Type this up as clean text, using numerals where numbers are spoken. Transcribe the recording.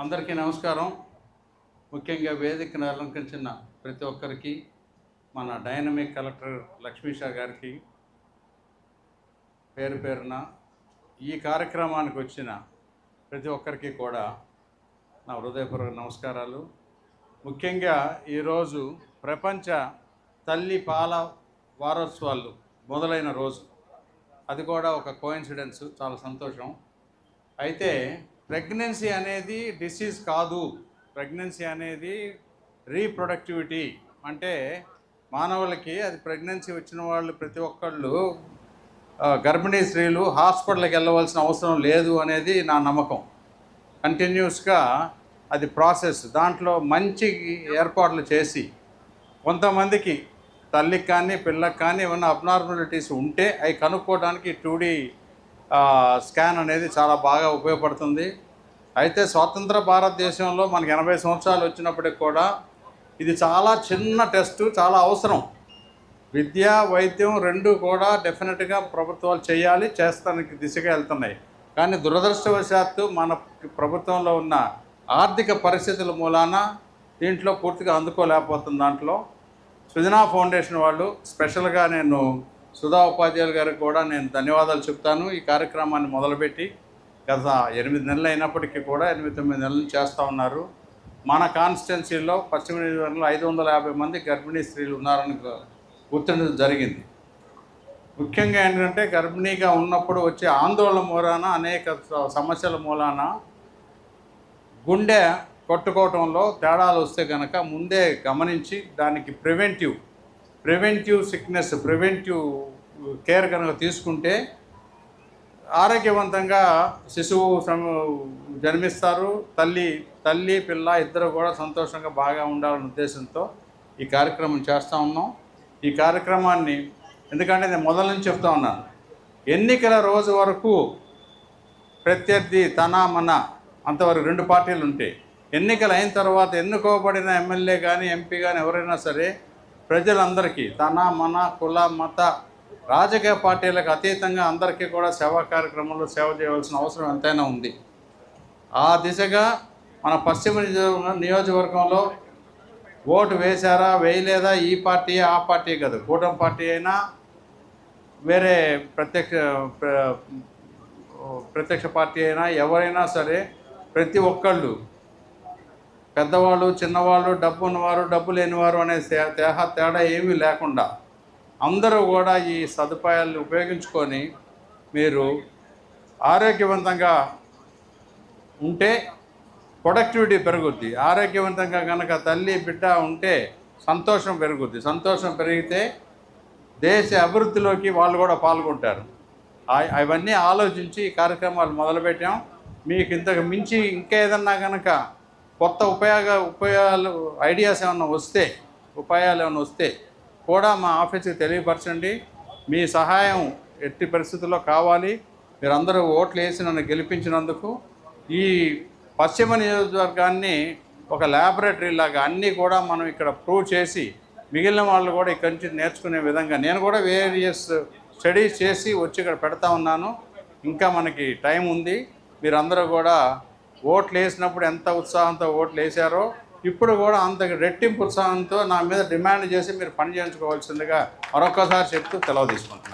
అందరికీ నమస్కారం. ముఖ్యంగా వేదికను అలంకరించిన ప్రతి ఒక్కరికి, మన డైనమిక్ కలెక్టర్ లక్ష్మీషా గారికి పేరు పేరున, ఈ కార్యక్రమానికి వచ్చిన ప్రతి ఒక్కరికి కూడా నా హృదయపూర్వక నమస్కారాలు. ముఖ్యంగా ఈరోజు ప్రపంచ తల్లి పాల వారోత్సవాలు మొదలైన రోజు. అది కూడా ఒక కోయిన్సిడెన్స్, చాలా సంతోషం. అయితే ప్రెగ్నెన్సీ అనేది డిసీజ్ కాదు. ప్రెగ్నెన్సీ అనేది రీప్రొడక్టివిటీ. అంటే మానవులకి అది ప్రెగ్నెన్సీ వచ్చిన వాళ్ళు ప్రతి ఒక్కళ్ళు, గర్భిణీ స్త్రీలు హాస్పిటల్కి వెళ్ళవలసిన అవసరం లేదు అనేది నా నమ్మకం. కంటిన్యూస్గా అది ప్రాసెస్, దాంట్లో మంచి ఏర్పాట్లు చేసి కొంతమందికి తల్లికి కానీ పిల్లకి కానీ ఏమైనా అబ్నార్మాలిటీస్ ఉంటే అవి కనుక్కోవడానికి 2D స్కాన్ అనేది చాలా బాగా ఉపయోగపడుతుంది. అయితే స్వతంత్ర భారతదేశంలో మనకి 80 సంవత్సరాలు వచ్చినప్పటికి కూడా ఇది చాలా చిన్న టెస్టు, చాలా అవసరం. విద్య వైద్యం రెండు కూడా డెఫినెట్గా ప్రభుత్వాలు చేయాలి, చేస్తానికి దిశగా వెళ్తున్నాయి. కానీ దురదృష్టవశాత్తు మన ప్రభుత్వంలో ఉన్న ఆర్థిక పరిస్థితుల మూలాన దీంట్లో పూర్తిగా అందుకోలేకపోతుంది. దాంట్లో సుజనా ఫౌండేషన్ వాళ్ళు స్పెషల్గా, నేను సుధా ఉపాధ్యాయులు గారికి కూడా నేను ధన్యవాదాలు చెప్తాను. ఈ కార్యక్రమాన్ని మొదలుపెట్టి గత 8 నెలలు అయినప్పటికీ కూడా 8-9 నెలలు చేస్తూ ఉన్నారు. మన కాన్స్టిట్యున్సీలో పశ్చిమ నియోజకవర్గంలో 550 మంది గర్భిణీ స్త్రీలు ఉన్నారని గుర్తించడం జరిగింది. ముఖ్యంగా ఏంటంటే గర్భిణీగా ఉన్నప్పుడు వచ్చే ఆందోళన మూలాన, అనేక సమస్యల మూలాన గుండె కొట్టుకోవటంలో తేడాలు వస్తే కనుక ముందే గమనించి దానికి ప్రివెంటివ్ సిక్నెస్, ప్రివెంటివ్ కేర్ కనుక తీసుకుంటే ఆరోగ్యవంతంగా శిశువు జన్మిస్తారు. తల్లి పిల్ల ఇద్దరు కూడా సంతోషంగా బాగా ఉండాలనే ఉద్దేశంతో ఈ కార్యక్రమం చేస్తూ ఉన్నాం. ఈ కార్యక్రమాన్ని ఎందుకంటే నేను మొదల నుంచి చెప్తా ఉన్నాను, ఎన్నికల రోజు వరకు ప్రత్యర్థి తన మన అంతవరకు 2 పార్టీలు ఉంటాయి. ఎన్నికలు అయిన తర్వాత ఎన్నుకోబడిన ఎమ్మెల్యే కానీ ఎంపీ కానీ ఎవరైనా సరే ప్రజలందరికీ తన మన కుల మత రాజకీయ పార్టీలకు అతీతంగా అందరికీ కూడా సేవా కార్యక్రమంలో సేవ చేయవలసిన అవసరం ఎంతైనా ఉంది. ఆ దిశగా మన పశ్చిమ నియోజకవర్గంలో ఓటు వేశారా వేయలేదా, ఈ పార్టీ ఆ పార్టీ కాదు, కూటమి పార్టీ అయినా వేరే ప్రత్యక్ష పార్టీ అయినా ఎవరైనా సరే ప్రతి ఒక్కళ్ళు, పెద్దవాళ్ళు చిన్నవాళ్ళు, డబ్బు ఉన్నవారు డబ్బు లేనివారు అనే తేడా ఏమీ లేకుండా అందరూ కూడా ఈ సదుపాయాలను ఉపయోగించుకొని మీరు ఆరోగ్యవంతంగా ఉంటే ప్రొడక్టివిటీ పెరుగుద్ది. ఆరోగ్యవంతంగా కనుక తల్లి బిడ్డ ఉంటే సంతోషం పెరుగుద్ది. సంతోషం పెరిగితే దేశ అభివృద్ధిలోకి వాళ్ళు కూడా పాల్గొంటారు. అవన్నీ ఆలోచించి ఈ కార్యక్రమాలు మొదలుపెట్టాం. మీకు ఇంతకు మించి ఇంకేదన్నా కనుక కొత్త ఉపాయాలు ఐడియాస్ ఏమైనా వస్తే కూడా మా ఆఫీస్కి తెలియపరచండి. మీ సహాయం ఎట్టి పరిస్థితుల్లో కావాలి. మీరందరూ ఓట్లు వేసి నన్ను గెలిపించినందుకు ఈ పశ్చిమ నియోజకవర్గాన్ని ఒక ల్యాబొరేటరీ లాగా అన్నీ కూడా మనం ఇక్కడ ప్రూవ్ చేసి మిగిలిన వాళ్ళు కూడా ఇక్కడి నుంచి నేర్చుకునే విధంగా నేను కూడా వేరియస్ స్టడీస్ చేసి వచ్చి ఇక్కడ పెడతా ఉన్నాను. ఇంకా మనకి టైం ఉంది. మీరందరూ కూడా ఓట్లు వేసినప్పుడు ఎంత ఉత్సాహంతో ఓట్లు వేశారో ఇప్పుడు కూడా అంత రెట్టింపు ఉత్సాహంతో నా మీద డిమాండ్ చేసి మీరు పని చేయించుకోవాల్సిందిగా మరొకసారి చెప్తూ సెలవు తీసుకుంటున్నాను.